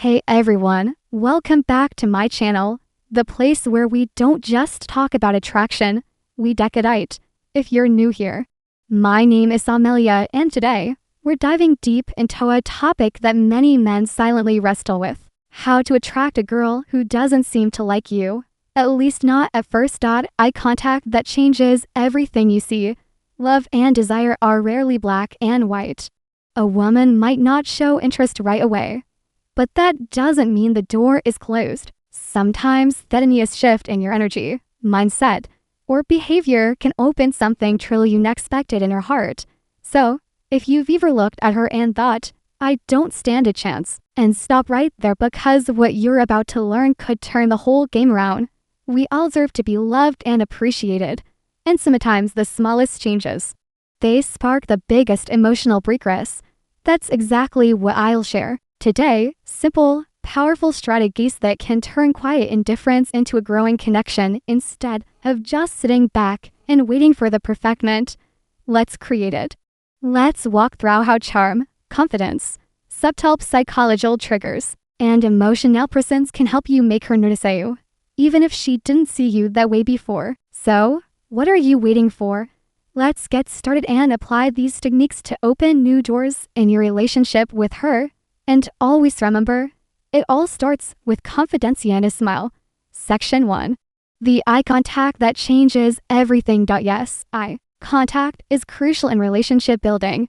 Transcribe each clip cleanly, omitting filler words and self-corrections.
Hey everyone, welcome back to my channel, the place where we don't just talk about attraction, we decodite. If you're new here, my name is Amelia and today, we're diving deep into a topic that many men silently wrestle with. How to attract a girl who doesn't seem to like you, at least not at first. Eye contact that changes everything you see. Love and desire are rarely black and white. A woman might not show interest right away, but that doesn't mean the door is closed. Sometimes sudtaneous shift in your energy, mindset, or behavior can open something truly unexpected in her heart. So, if you've ever looked at her and thought, I don't stand a chance, and stop right there because what you're about to learn could turn the whole game around. We all deserve to be loved and appreciated, and sometimes the smallest changes, they spark the biggest emotional breakthroughs. That's exactly what I'll share today. Simple, powerful strategies that can turn quiet indifference into a growing connection instead of just sitting back and waiting for the perfect moment. Let's create it. Let's walk through how charm, confidence, subtle psychological triggers, and emotional presence can help you make her notice you, even if she didn't see you that way before. So, what are you waiting for? Let's get started and apply these techniques to open new doors in your relationship with her. And always remember, it all starts with confidence and a smile. Section 1. The eye contact that changes everything. Yes, eye contact is crucial in relationship building.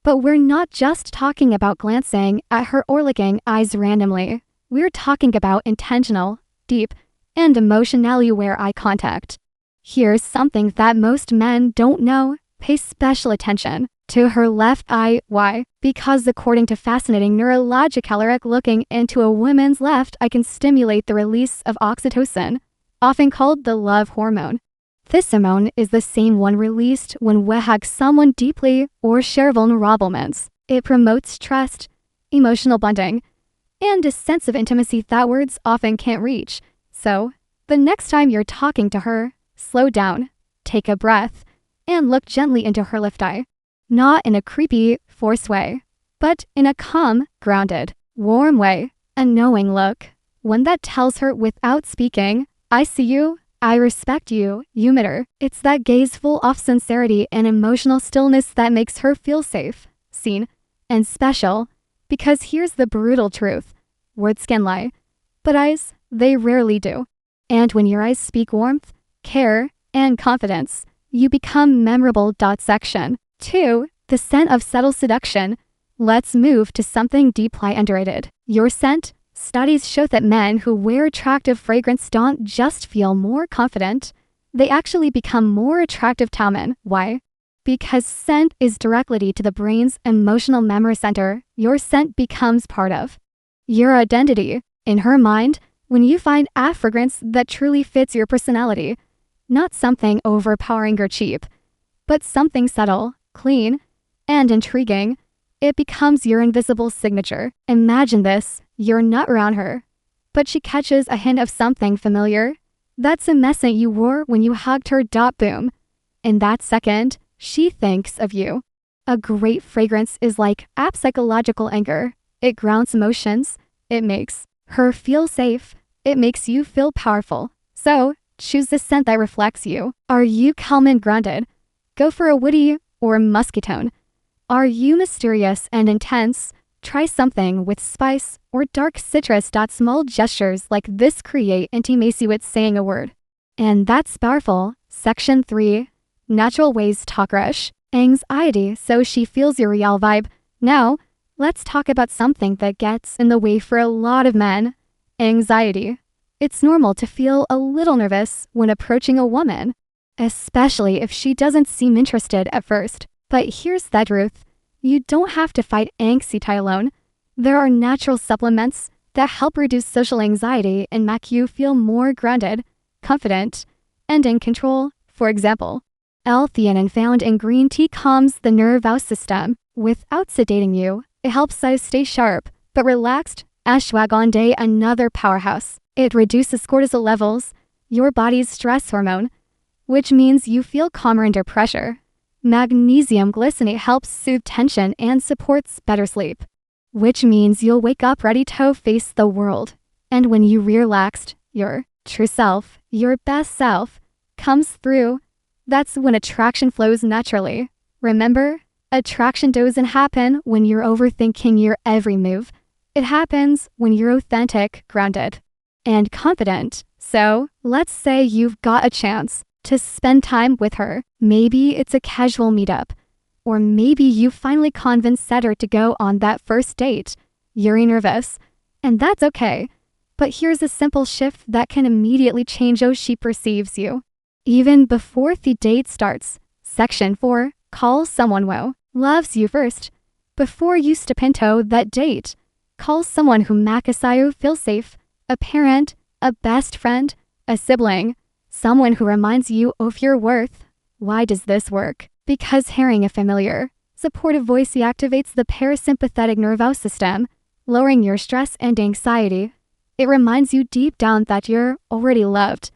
But we're not just talking about glancing at her or licking eyes randomly. We're talking about intentional, deep, and emotionally aware eye contact. Here's something that most men don't know. Pay special attention to her left eye. Why? Because according to fascinating neurological research, looking into a woman's left eye can stimulate the release of oxytocin, often called the love hormone. This hormone is the same one released when we hug someone deeply or share vulnerable moments. It promotes trust, emotional bonding, and a sense of intimacy that words often can't reach. So, the next time you're talking to her, slow down, take a breath, and look gently into her left eye. Not in a creepy, forced way, but in a calm, grounded, warm way, a knowing look. One that tells her without speaking, I see you, I respect you, you matter. It's that gaze full of sincerity and emotional stillness that makes her feel safe, seen, and special. Because here's the brutal truth. Words can lie, but eyes, they rarely do. And when your eyes speak warmth, care, and confidence, you become memorable. Section 2. The scent of subtle seduction. Let's move to something deeply underrated. Your scent. Studies show that men who wear attractive fragrance don't just feel more confident, they actually become more attractive to men. Why? Because scent is directly to the brain's emotional memory center. Your scent becomes part of your identity. In her mind, when you find a fragrance that truly fits your personality, not something overpowering or cheap, but something subtle, clean, and intriguing, it becomes your invisible signature. Imagine this, you're not around her, but she catches a hint of something familiar. That's a message you wore when you hugged her. Boom. In that second, she thinks of you. A great fragrance is like a psychological anchor. It grounds emotions. It makes her feel safe. It makes you feel powerful. So, choose the scent that reflects you. Are you calm and grounded? Go for a woody or musky tone. Are you mysterious and intense? Try something with spice or dark citrus. Small gestures like this create intimacy with saying a word. And that's powerful. Section 3. Natural ways to talk rush. Anxiety so she feels your real vibe. Now, let's talk about something that gets in the way for a lot of men. Anxiety. It's normal to feel a little nervous when approaching a woman, especially if she doesn't seem interested at first. But here's the truth. You don't have to fight anxiety alone. There are natural supplements that help reduce social anxiety and make you feel more grounded, confident, and in control. For example, L-theanine found in green tea calms the nervous system. Without sedating you, it helps us stay sharp, but relaxed. Ashwagandha, another powerhouse. It reduces cortisol levels, your body's stress hormone, which means you feel calmer under pressure. Magnesium glycinate helps soothe tension and supports better sleep. which means you'll wake up ready to face the world. And when you relaxed, your true self, your best self, comes through, that's when attraction flows naturally. Remember, attraction doesn't happen when you're overthinking your every move. It happens when you're authentic, grounded, and confident. So, let's say you've got a chance to spend time with her. Maybe it's a casual meetup. Or maybe you finally convinced her to go on that first date. You're nervous, and that's okay. But here's a simple shift that can immediately change how she perceives you. Even before the date starts. Section 4. Call someone who loves you first. Before you step into that date, call someone who makes you feel safe. A parent, a best friend, a sibling, someone who reminds you of your worth. Why does this work? Because hearing a familiar, supportive voice activates the parasympathetic nervous system, lowering your stress and anxiety. It reminds you deep down that you're already loved,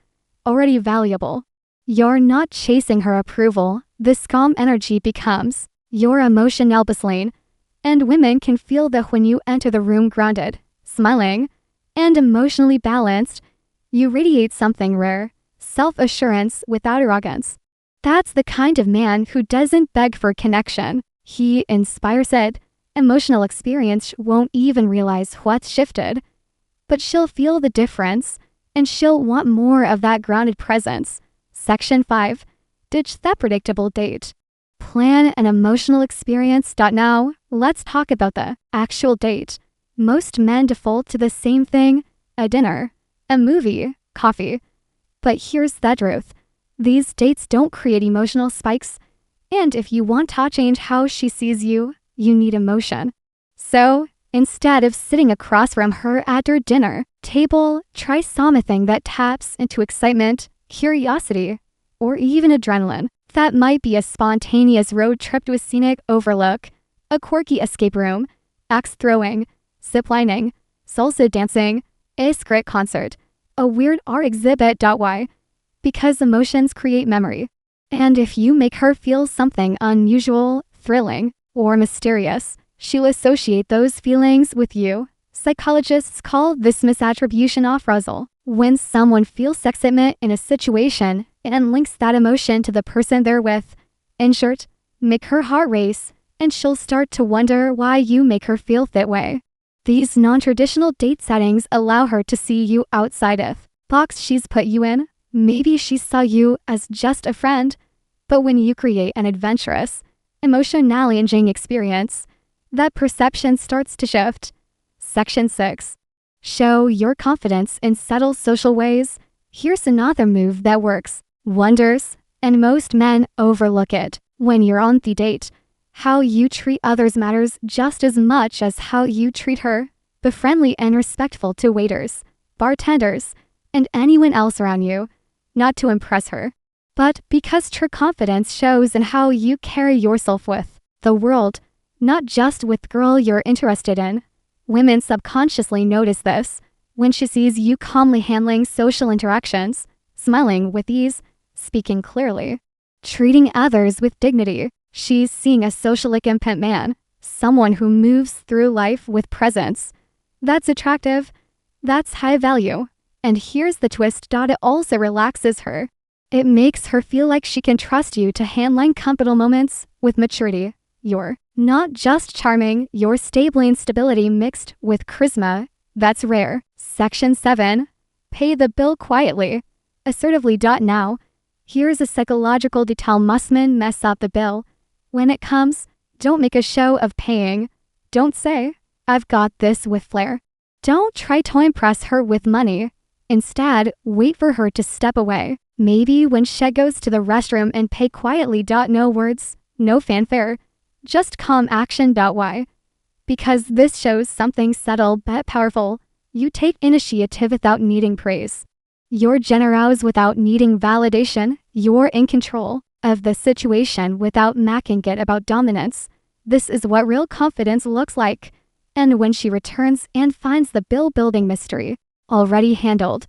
already valuable. You're not chasing her approval. This calm energy becomes your emotional baseline, and women can feel that when you enter the room grounded, smiling, and emotionally balanced. You radiate something rare, self-assurance without arrogance. That's the kind of man who doesn't beg for connection. He inspires it. Emotional experience won't even realize what's shifted. But she'll feel the difference, and she'll want more of that grounded presence. Section 5. Ditch that predictable date. Plan an emotional experience. Now, let's talk about the actual date. Most men default to the same thing: a dinner, a movie, coffee. But here's the truth. These dates don't create emotional spikes, and if you want to change how she sees you, you need emotion. So, instead of sitting across from her at her dinner table, try something that taps into excitement, curiosity, or even adrenaline. That might be a spontaneous road trip to a scenic overlook, a quirky escape room, axe throwing, ziplining, salsa dancing, a secret concert, a weird art exhibit. Why? Because emotions create memory. And if you make her feel something unusual, thrilling, or mysterious, she'll associate those feelings with you. Psychologists call this misattribution arousal. When someone feels excitement in a situation and links that emotion to the person they're with, in short, make her heart race, and she'll start to wonder why you make her feel that way. These non-traditional date settings allow her to see you outside of the box she's put you in. Maybe she saw you as just a friend, but when you create an adventurous, emotionally engaging experience, that perception starts to shift. Section 6. Show your confidence in subtle social ways. Here's another move that works wonders, and most men overlook it. When you're on the date, how you treat others matters just as much as how you treat her. Be friendly and respectful to waiters, bartenders, and anyone else around you, not to impress her, but because true confidence shows in how you carry yourself with the world, not just with the girl you're interested in. Women subconsciously notice this when she sees you calmly handling social interactions, smiling with ease, speaking clearly, treating others with dignity. She's seeing a socially competent man, someone who moves through life with presence. That's attractive. That's high value. And here's the twist. It also relaxes her. It makes her feel like she can trust you to handle uncomfortable moments with maturity. You're not just charming, you're stable in stability mixed with charisma. That's rare. Section 7. Pay the bill quietly. Assertively. Now, here's a psychological detail. Mustn't mess up the bill. When it comes, don't make a show of paying. Don't say, "I've got this," with flair. Don't try to impress her with money. Instead, wait for her to step away. Maybe when she goes to the restroom, and pay quietly. No words, no fanfare, just calm action. Why? Because this shows something subtle but powerful. You take initiative without needing praise. You're generous without needing validation. You're in control of the situation without making it about dominance. This is what real confidence looks like. And when she returns and finds the bill building mystery already handled,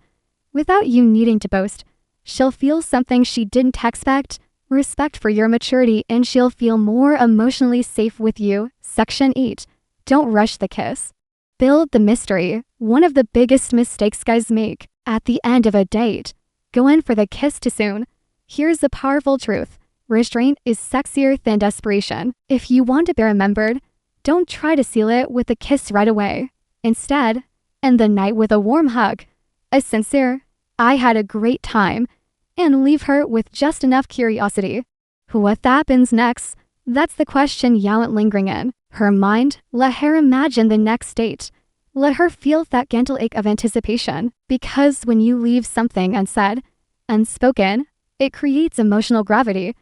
without you needing to boast, she'll feel something she didn't expect, respect for your maturity, and she'll feel more emotionally safe with you. Section 8. Don't rush the kiss. Build the mystery. One of the biggest mistakes guys make at the end of a date. Go in for the kiss too soon. Here's the powerful truth. Restraint is sexier than desperation. If you want to be remembered, don't try to seal it with a kiss right away. Instead, end the night with a warm hug, a sincere, "I had a great time," and leave her with just enough curiosity. What happens next? That's the question you want lingering in her mind. Let her imagine the next date. Let her feel that gentle ache of anticipation, because when you leave something unsaid, unspoken, it creates emotional gravity.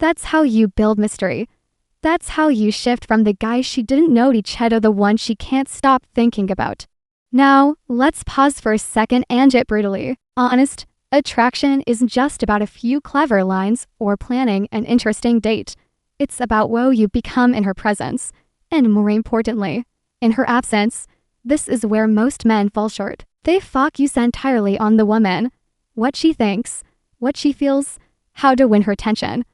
That's how you build mystery. That's how you shift from the guy she didn't know to Cheto, the one she can't stop thinking about. Now, let's pause for a second and get brutally honest. Attraction isn't just about a few clever lines or planning an interesting date. It's about who you become in her presence, and more importantly, in her absence. This is where most men fall short. They focus entirely on the woman, what she thinks, what she feels, how to win her attention.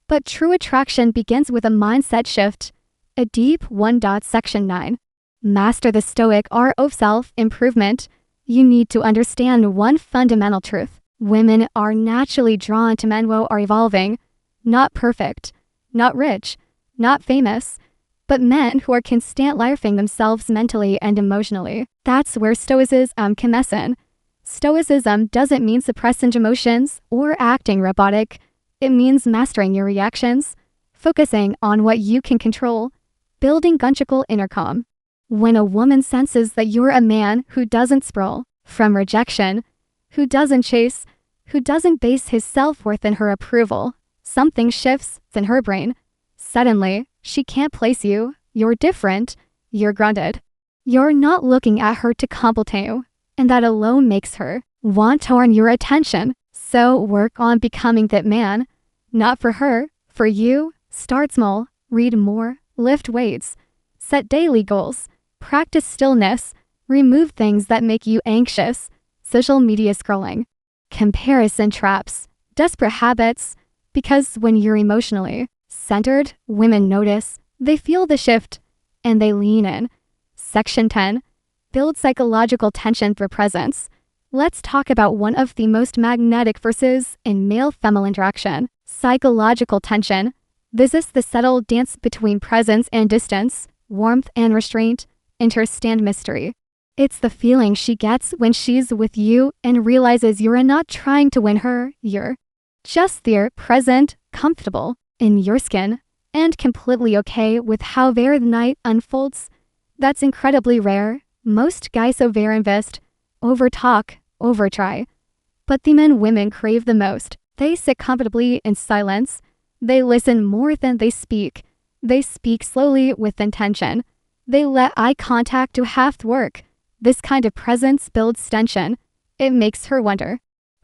But true attraction begins with a mindset shift. A deep one. Section 9. Master the Stoic art of self-improvement. You need to understand one fundamental truth. Women are naturally drawn to men who are evolving, not perfect, not rich, not famous, but men who are constantly laughing themselves mentally and emotionally. That's where Stoicism comes in. Stoicism doesn't mean suppressing emotions or acting robotic. It means mastering your reactions, focusing on what you can control, building gunchical inner calm. When a woman senses that you're a man who doesn't sprawl from rejection, who doesn't chase, who doesn't base his self-worth in her approval, something shifts in her brain. Suddenly, she can't place you. You're different. You're grounded. You're not looking at her to compliment you, and that alone makes her want to earn your attention. So work on becoming that man. Not for her, for you. Start small, read more, lift weights, set daily goals, practice stillness, remove things that make you anxious, social media scrolling, comparison traps, desperate habits, because when you're emotionally centered, women notice, they feel the shift, and they lean in. Section 10. Build psychological tension through presence. Let's talk about one of the most magnetic forces in male-female interaction, psychological tension. This is the subtle dance between presence and distance, warmth and restraint, interest and mystery. It's the feeling she gets when she's with you and realizes you're not trying to win her, you're just there, present, comfortable, in your skin, and completely okay with how their night unfolds. That's incredibly rare. Most guys overinvest, overtalk, overtry. But the men women crave the most. They sit comfortably in silence. They listen more than they speak. They speak slowly with intention. They let eye contact do half the work. This kind of presence builds tension. It makes her wonder,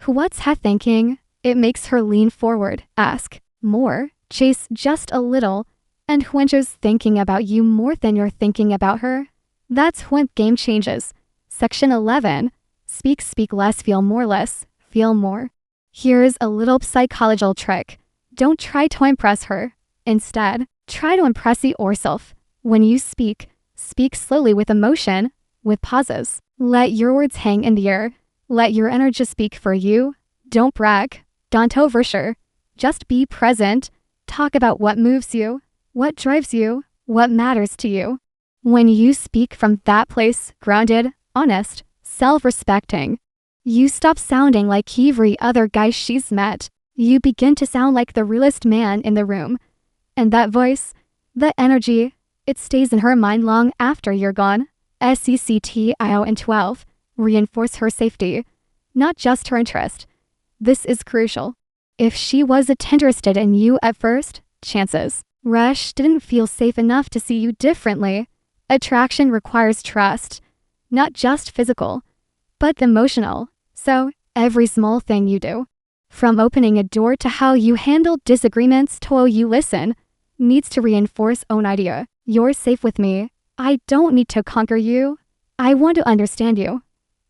what's he thinking? It makes her lean forward, ask more, chase just a little, and when she's thinking about you more than you're thinking about her, that's when game changes. Section 11. Speak less, feel more less, feel more. Here's a little psychological trick. Don't try to impress her. Instead, try to impress yourself. When you speak slowly with emotion, with pauses. Let your words hang in the air. Let your energy speak for you. Don't brag. Don't overshare. Just be present. Talk about what moves you, what drives you, what matters to you. When you speak from that place, grounded, honest, self-respecting, you stop sounding like every other guy she's met. You begin to sound like the realest man in the room. And that voice, that energy, it stays in her mind long after you're gone. SECTIO and 12. Reinforce her safety, not just her interest. This is crucial. If she wasn't interested in you at first, chances Rush didn't feel safe enough to see you differently. Attraction requires trust, not just physical, but emotional. So, every small thing you do, from opening a door to how you handle disagreements to how you listen, needs to reinforce own idea. You're safe with me. I don't need to conquer you. I want to understand you.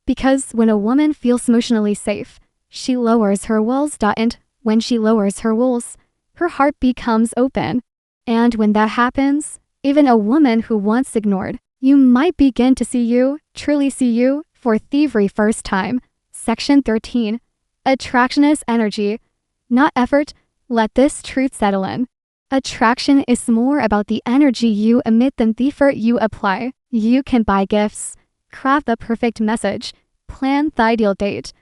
Because when a woman feels emotionally safe, she lowers her walls. And when she lowers her walls, her heart becomes open. And when that happens, Even a woman who once ignored you might begin to see you, truly see you, for the very first time. Section 13. Attraction is energy, not effort. Let this truth settle in. Attraction is more about the energy you emit than the effort you apply. You can buy gifts, craft the perfect message, plan the ideal date.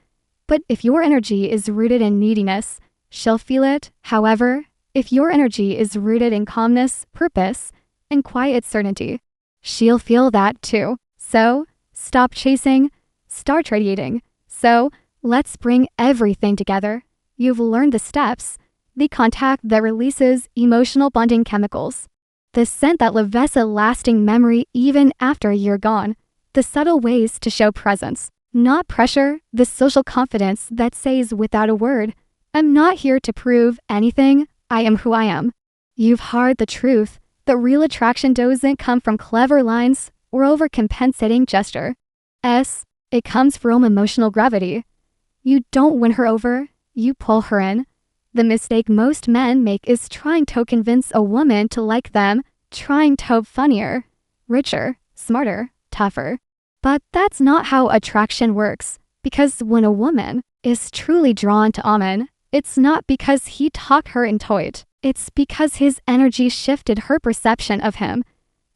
But if your energy is rooted in neediness, she'll feel it. However, if your energy is rooted in calmness, purpose, and quiet certainty, she'll feel that too. So, stop chasing, start radiating. So, let's bring everything together. You've learned the steps, the contact that releases emotional bonding chemicals, the scent that leaves a lasting memory even after you're gone, the subtle ways to show presence, not pressure, the social confidence that says without a word, I'm not here to prove anything, I am who I am. You've heard the truth. The real attraction doesn't come from clever lines or overcompensating gesture. It comes from emotional gravity. You don't win her over, you pull her in. The mistake most men make is trying to convince a woman to like them, trying to be funnier, richer, smarter, tougher. But that's not how attraction works, because when a woman is truly drawn to a man, it's not because he talked her into it. It's because his energy shifted her perception of him.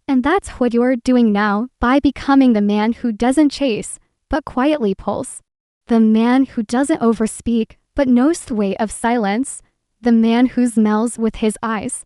And that's what you're doing now by becoming the man who doesn't chase, but quietly pulls. The man who doesn't overspeak, but knows the way of silence. The man who smells with his eyes,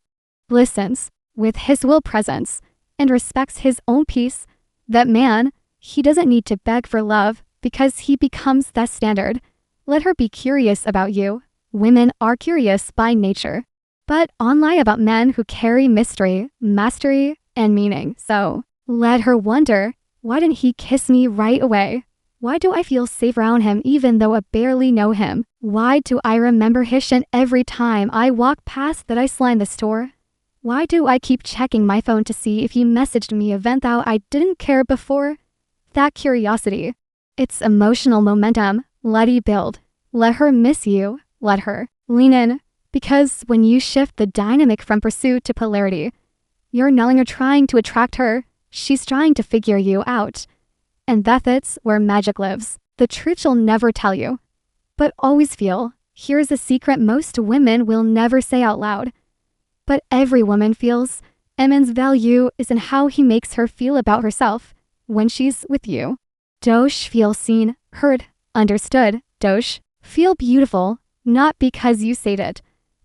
listens with his will presence, and respects his own peace. That man, he doesn't need to beg for love because he becomes that standard. Let her be curious about you. Women are curious by nature, but online about men who carry mystery, mastery, and meaning. So let her wonder, why didn't he kiss me right away? Why do I feel safe around him even though I barely know him? Why do I remember his scent every time I walk past that I saw in the store? Why do I keep checking my phone to see if he messaged me event that I didn't care before? That curiosity, it's emotional momentum. Let it build. Let her miss you. Let her lean in. Because when you shift the dynamic from pursuit to polarity, you're no longer trying to attract her. She's trying to figure you out. And that's where magic lives. The truth she'll never tell you, but always feel. Here's a secret most women will never say out loud, but every woman feels. Emin's value is in how he makes her feel about herself when she's with you. Dosh feel seen, heard, understood. Dosh feel beautiful, not because you said it,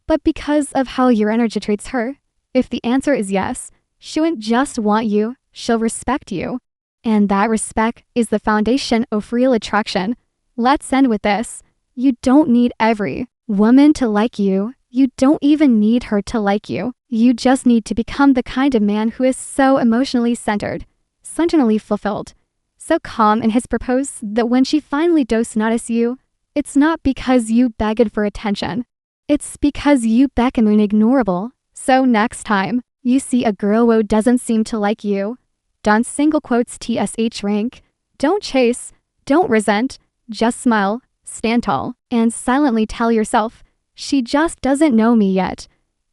but because of how your energy treats her. If the answer is yes, she won't just want you, she'll respect you. And that respect is the foundation of real attraction. Let's end with this. You don't need every woman to like you. You don't even need her to like you. You just need to become the kind of man who is so emotionally centered, centrally fulfilled, so calm in his purpose that when she finally does notice you, it's not because you begged for attention. It's because you become unignorable. So next time you see a girl who doesn't seem to like you, don't single quotes TSH rank. Don't chase, don't resent, just smile, stand tall, and silently tell yourself, she just doesn't know me yet.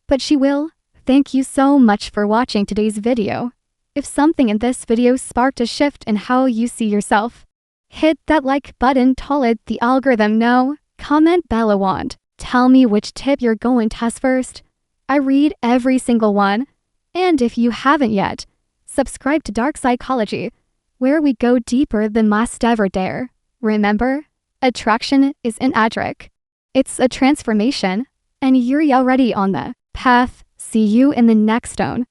But she will. Thank you so much for watching today's video. If something in this video sparked a shift in how you see yourself, hit that like button to let the algorithm know. Comment below want. Tell me which tip you're going to test first. I read every single one. And if you haven't yet, subscribe to Dark Psychology, where we go deeper than must ever dare. Remember, attraction is an adric. It's a transformation, and you're already on the path. See you in the next stone.